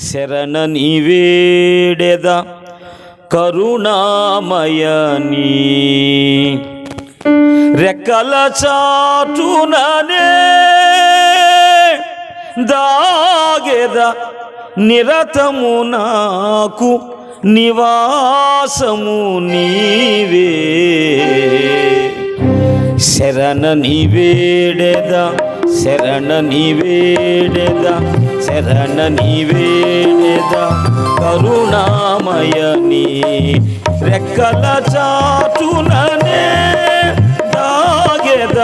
శరణని వేడెద కరుణామయని రెక్కల చాటుననే దాగెద నిరతము నాకు నివాసము నీవే. శరణని వేడెద శరణని వేడెద శరణని వేడెద కరుణామయని రెక్కల చాటుననే దాగెద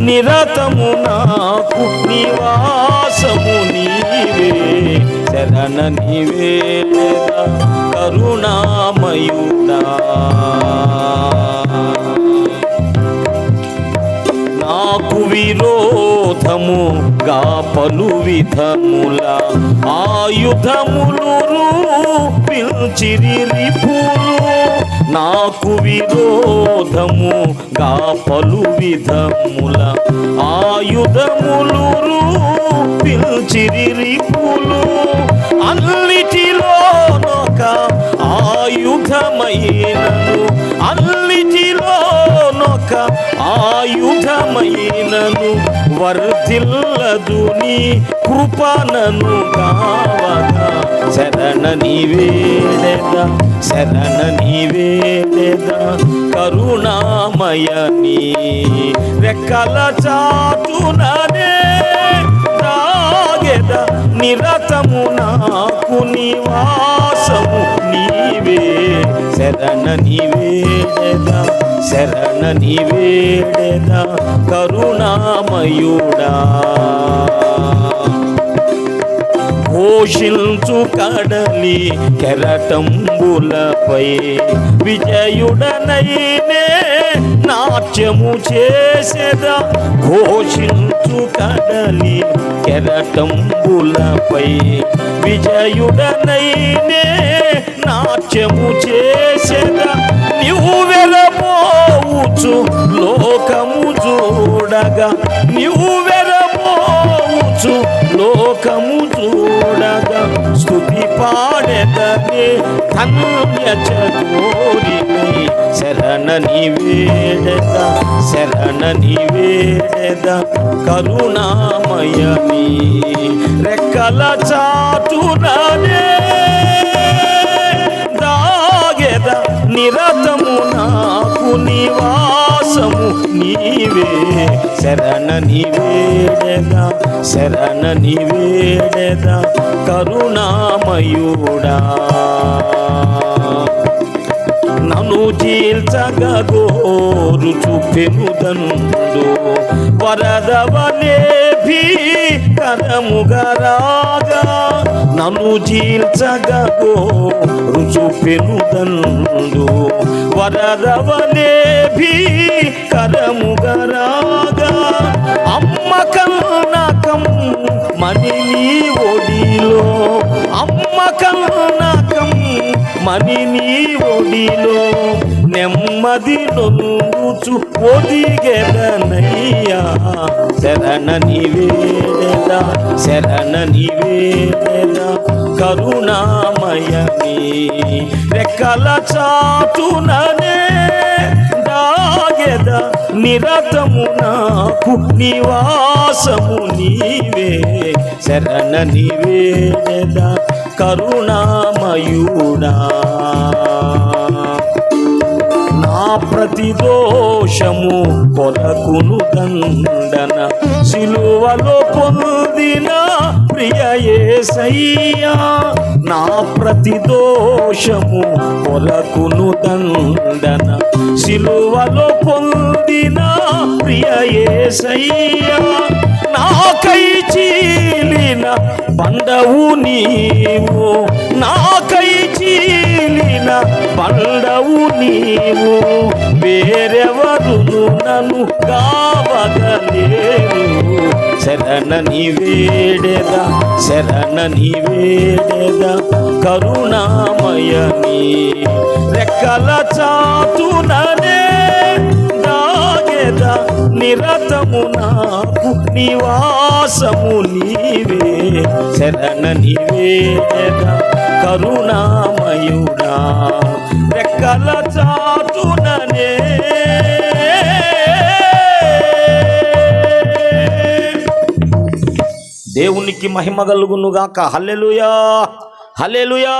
నిరతము నాకు నివాసము నీవే. శరణని వేడెద కరుణామయుడా నాకు విరోధముగా పలు విధముల ఆయుధములు రూపించిరి రిపులు. నాకు విరోధముగా పలు విధముల ఆయుధములు రూపించిరి రిపులు. అన్నిటిలోనొక ఆయుధమైనను అన్నిటిలోనొక ఆయుధమైనను వర్ధిల్లదు నీ కృపనను కావగా. శరణని వేడెద శరణని వేడెద కరుణామయని రెక్కల చాటుననే దాగెద నిరతము నాకు నివాసము నీవే. శరణని వేడెద శరణని వేడెద కరుణామయుడా ఘోషించు కడలి కెరటంబులపై విజయుడనైనే నాట్యము చేసేదా. ఘోషించు కడలి కెరటంబులపై విజయుడనైనే నాట్యము చేసేదా. నీవు వెరపోవచ్చు లోకము చూడగా నీవు వెరపోవచ్చు లోకము చూడగా స్తుతి పాడెదనే ధన్య చకోరిని. శరణని వేడెద శరణని వేడెద కరుణామయని రెక్కల చాటుననే దాగెద నిరతము నాకు నివాసము నీవే. శరణని వేడెద శరణని వేడెద కరుణామయుడా నన్ను చీల్చగోరు చూపెనుదండు వరదవలే భీకరముగా రాగా. నన్ను చీల్చగోరు చూపెనుదండు వరదవలే భీకరముగా రాగా. అమ్మ కన్నకం మని నీ ఒడిలో అమ్మ కన్నకం మని నీ ఒడిలో నెమ్మది నొందుచు ఒదిగెదనయ్యా. శరణని వేడెద శరణని వేడెద కరుణామయని రెక్కల చాటుననే దాగెద నిరతము నాకు నివాసము నీవే. శరణని వేడెద కరుణామయుడా నా ప్రతిదోషము కొరకును దండన సిలువలో పొందిన ప్రియ యేసయ్యా. నా ప్రతిదోషము కొరకును దండన సిలువలో పొందిన ప్రియ యేసయ్యా. నాకై చీలిన బండవు నీవు నాకై చీలిన బండవు నీవు వేరెవరును నన్ను కావగలేరు. శరణని వేడెద శరణని వేడెద కరుణామయని రెక్కల చాటుననే దాగెద వేడేదా నిరతము నాకు నివాసము నీవే శరణని వేడేదా కరుణామయుడా రెక్కల చాటుననే దేవునికి మహిమ కలుగునుగాక. హల్లెలూయా, హల్లెలూయా.